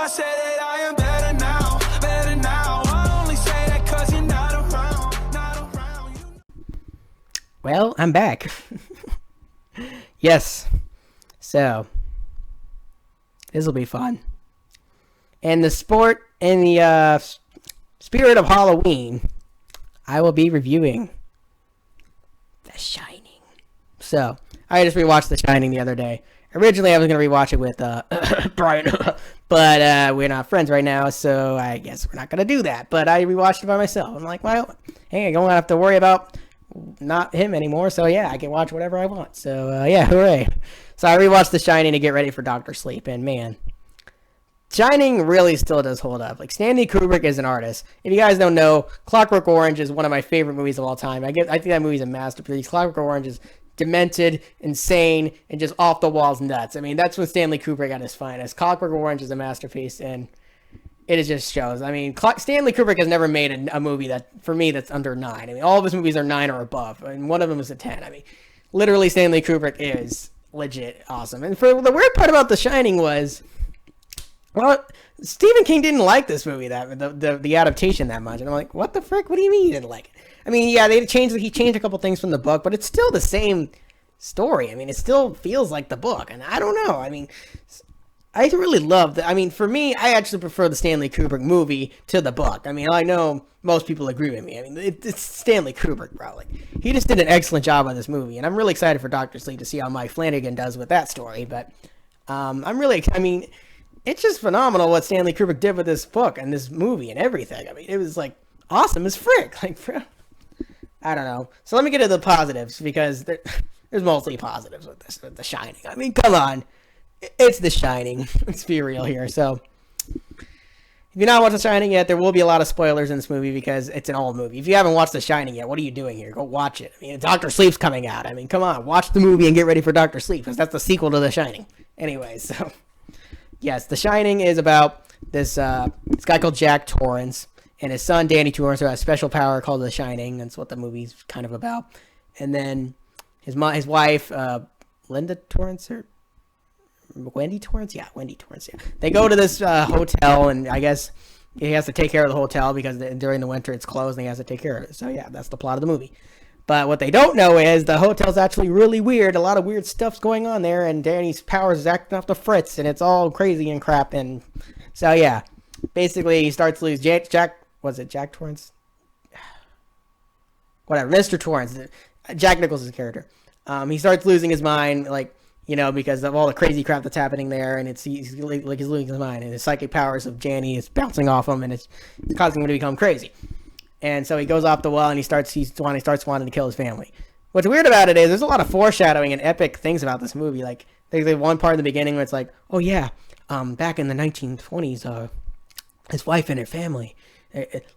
I say that I am better now, better now. I only say that 'cause you're not around, not around. Well, I'm back. Yes. So, this will be fun. In the spirit of Halloween, I will be reviewing The Shining. So, I just rewatched The Shining the other day. Originally, I was going to rewatch it with Brian, but we're not friends right now, so I guess we're not going to do that. But I rewatched it by myself. I'm like, well, hey, I don't have to worry about not him anymore, so yeah, I can watch whatever I want. So, yeah, hooray. So I rewatched The Shining to get ready for Dr. Sleep, and man, Shining really still does hold up. Like, Stanley Kubrick is an artist. If you guys don't know, Clockwork Orange is one of my favorite movies of all time. I think that movie's a masterpiece. Clockwork Orange is demented, insane, and just off the walls nuts. I mean, that's when Stanley Kubrick at his finest. Clockwork Orange is a masterpiece, and it just shows. I mean, Stanley Kubrick has never made a movie that, for me, that's under 9. I mean, all of his movies are 9 or above, and one of them is a 10. I mean, literally, Stanley Kubrick is legit awesome. And for the weird part about The Shining was, well, Stephen King didn't like this movie, the adaptation that much. And I'm like, what the frick? What do you mean you didn't like it? I mean, yeah, he changed a couple things from the book, but it's still the same story. I mean, it still feels like the book. And I don't know. I mean, I really love that. I mean, for me, I actually prefer the Stanley Kubrick movie to the book. I mean, I know most people agree with me. I mean, it's Stanley Kubrick, bro. Like, he just did an excellent job on this movie. And I'm really excited for Dr. Sleep to see how Mike Flanagan does with that story. But I mean, it's just phenomenal what Stanley Kubrick did with this book and this movie and everything. I mean, it was like awesome as frick. Like, I don't know. So let me get to the positives, because there's mostly positives with this, with The Shining. I mean, come on. It's The Shining. Let's be real here. So, if you've not watched The Shining yet, there will be a lot of spoilers in this movie because it's an old movie. If you haven't watched The Shining yet, what are you doing here? Go watch it. I mean, Dr. Sleep's coming out. I mean, come on. Watch the movie and get ready for Dr. Sleep, because that's the sequel to The Shining. Anyway, so, yes, The Shining is about this guy called Jack Torrance and his son, Danny Torrance, who has a special power called The Shining. That's what the movie's kind of about. And then his wife, Linda Torrance, or Wendy Torrance? Yeah, Wendy Torrance, yeah. They go to this hotel, and I guess he has to take care of the hotel because during the winter it's closed, and he has to take care of it. So, yeah, that's the plot of the movie. But what they don't know is the hotel's actually really weird. A lot of weird stuff's going on there, and Danny's powers is acting off the fritz, and it's all crazy and crap. And so, yeah, basically he starts to lose Jack Torrance? Whatever, Mr. Torrance. Jack Nicholson's character. He starts losing his mind, like, you know, because of all the crazy crap that's happening there, and he's losing his mind, and the psychic powers of Janny is bouncing off him, and it's causing him to become crazy. And so he goes off the wall, and he starts wanting to kill his family. What's weird about it is there's a lot of foreshadowing and epic things about this movie. Like, there's one part in the beginning where it's like, oh yeah, back in the 1920s, his wife and her family,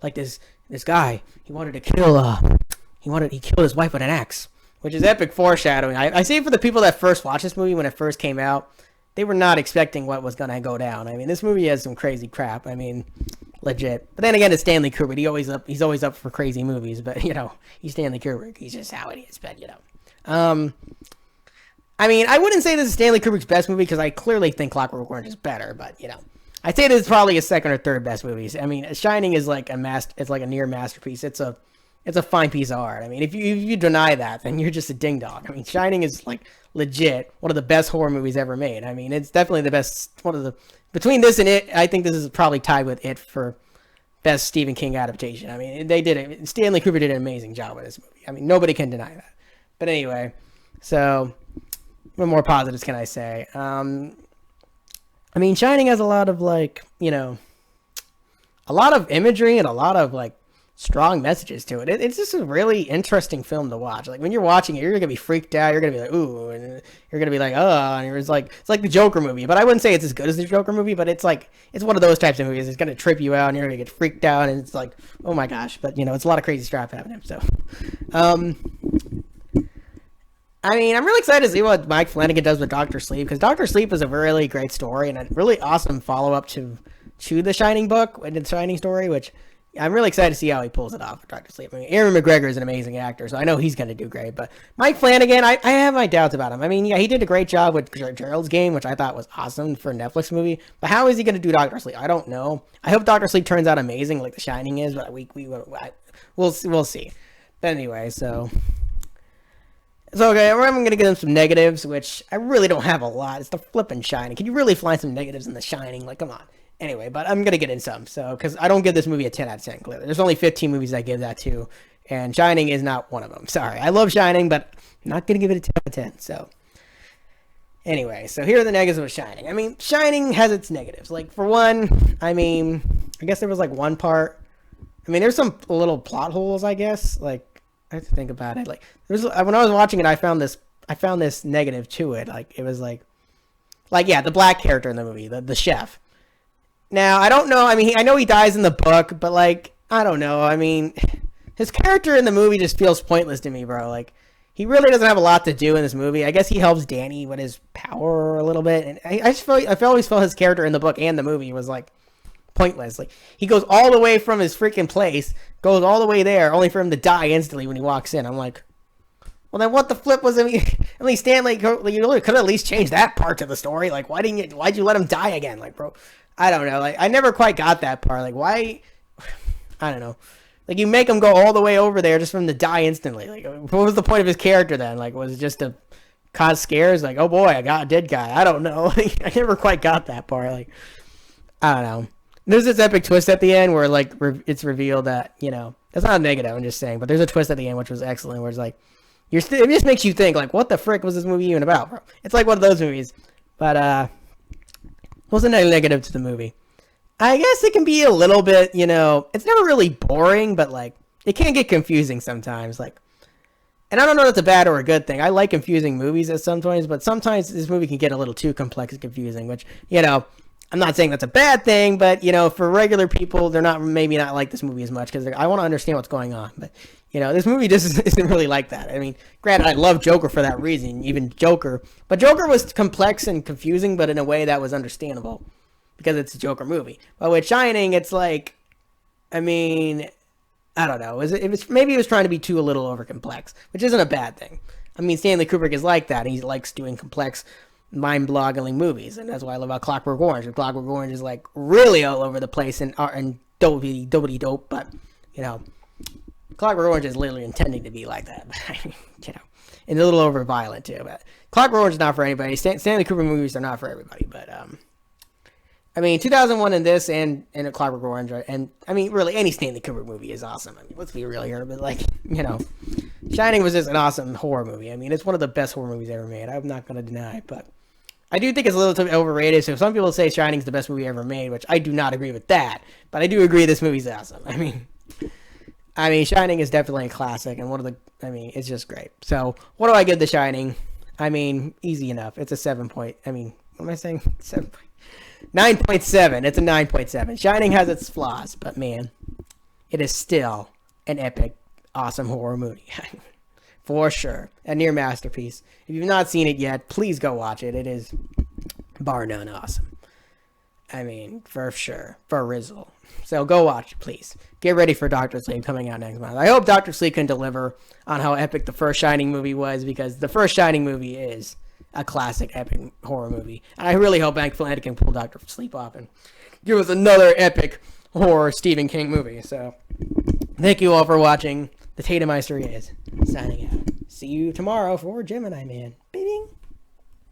like this guy, he killed his wife with an axe, which is epic foreshadowing. I say for the people that first watched this movie when it first came out, they were not expecting what was going to go down. I mean, this movie has some crazy crap. I mean, legit. But then again, it's Stanley Kubrick. He's always up for crazy movies, but, you know, he's Stanley Kubrick. He's just how it is, but, you know. I mean, I wouldn't say this is Stanley Kubrick's best movie because I clearly think Clockwork Orange is better, but, you know. I'd say this is probably his second or third best movies. I mean, Shining is like it's like a near masterpiece. It's a fine piece of art. I mean, if you deny that, then you're just a ding dong. I mean, Shining is like legit one of the best horror movies ever made. I mean, it's definitely the best. Between this and It, I think this is probably tied with It for best Stephen King adaptation. I mean, they did it. Stanley Kubrick did an amazing job with this movie. I mean, nobody can deny that. But anyway, so what more positives can I say? I mean, Shining has a lot of, like, you know, a lot of imagery and a lot of, like, strong messages to it. It's just a really interesting film to watch. Like, when you're watching it, you're gonna be freaked out. You're gonna be like, ooh, and you're gonna be like, oh, and it's like the Joker movie. But I wouldn't say it's as good as the Joker movie, but it's like, it's one of those types of movies. It's gonna trip you out, and you're gonna get freaked out, and it's like, oh my gosh. But, you know, it's a lot of crazy stuff happening. So, I mean, I'm really excited to see what Mike Flanagan does with Dr. Sleep, because Dr. Sleep is a really great story and a really awesome follow-up to the Shining book, the Shining story, which I'm really excited to see how he pulls it off with Dr. Sleep. I mean, Aaron McGregor is an amazing actor, so I know he's going to do great. But Mike Flanagan, I have my doubts about him. I mean, yeah, he did a great job with Gerald's Game, which I thought was awesome for a Netflix movie. But how is he going to do Dr. Sleep? I don't know. I hope Dr. Sleep turns out amazing, like The Shining is. But we'll see. But anyway, so okay, I'm going to give them some negatives, which I really don't have a lot. It's the flipping Shining. Can you really find some negatives in The Shining? Like, come on. Anyway, but I'm going to get in some. So, because I don't give this movie a 10 out of 10, clearly. There's only 15 movies I give that to, and Shining is not one of them. Sorry. I love Shining, but I'm not going to give it a 10 out of 10. So, anyway, so here are the negatives of Shining. I mean, Shining has its negatives. Like, for one, I mean, I guess there was, like, one part. I mean, there's some little plot holes, I guess. Like, I have to think about it. Like, when I was watching it, I found this negative to it. Like, it was like, yeah, the black character in the movie, the chef. Now, I don't know. I mean, I know he dies in the book, but, like, I don't know. I mean, his character in the movie just feels pointless to me, bro. Like, he really doesn't have a lot to do in this movie. I guess he helps Danny with his power a little bit. And I always felt his character in the book and the movie was, like, pointless. Like, he goes all the way from his freaking place, goes all the way there, only for him to die instantly when he walks in. I'm like, well, then what the flip was it? At least Stanley, you could have at least changed that part to the story. Like, why'd you let him die again? Like, bro. I don't know. Like, I never quite got that part. Like, why? I don't know. Like, you make him go all the way over there just for him to die instantly. Like, what was the point of his character then? Like, was it just to cause scares? Like, oh boy, I got a dead guy. I don't know. I never quite got that part. Like, I don't know. There's this epic twist at the end where, like, it's revealed that, you know, that's not a negative, I'm just saying, but there's a twist at the end which was excellent, where it's like, it just makes you think, like, what the frick was this movie even about, bro? It's like one of those movies. But, wasn't a negative to the movie. I guess it can be a little bit, you know, it's never really boring, but, like, it can get confusing sometimes, like, and I don't know if that's a bad or a good thing. I like confusing movies at sometimes, but sometimes this movie can get a little too complex and confusing, which, you know, I'm not saying that's a bad thing, but, you know, for regular people, they're maybe not like this movie as much, because I want to understand what's going on, but, you know, this movie just isn't really like that. I mean, granted, I love Joker for that reason, even Joker. But Joker was complex and confusing, but in a way that was understandable, because it's a Joker movie. But with Shining, it's like, I mean, I don't know. Maybe it was trying to be a little over complex, which isn't a bad thing. I mean, Stanley Kubrick is like that. He likes doing complex, mind-boggling movies, and that's what I love about Clockwork Orange. And Clockwork Orange is, like, really all over the place and dope, but, you know, Clockwork Orange is literally intending to be like that, you know, and a little over violent too. But Clockwork Orange is not for anybody. Stanley Kubrick movies are not for everybody. But I mean, 2001 and this and a Clockwork Orange, and I mean, really any Stanley Kubrick movie is awesome. I mean, let's be real here, but like, you know, Shining was just an awesome horror movie. I mean, it's one of the best horror movies ever made. I'm not gonna deny, but I do think it's a little bit overrated. So some people say Shining's the best movie ever made, which I do not agree with that. But I do agree this movie's awesome. I mean, Shining is definitely a classic, and it's just great. So, what do I give The Shining? I mean, easy enough. It's a 7 point. I mean, what am I saying? 9.7. It's a 9.7. Shining has its flaws, but man, it is still an epic, awesome horror movie. For sure. A near masterpiece. If you've not seen it yet, please go watch it. It is bar none awesome. I mean, for sure. For Rizzle. So go watch it, please. Get ready for Dr. Sleep coming out next month. I hope Dr. Sleep can deliver on how epic the first Shining movie was, because the first Shining movie is a classic epic horror movie. And I really hope Mike Flanagan can pull Dr. Sleep off and give us another epic horror Stephen King movie. So thank you all for watching. The Tatumeister is signing out. See you tomorrow for Gemini Man. Bing.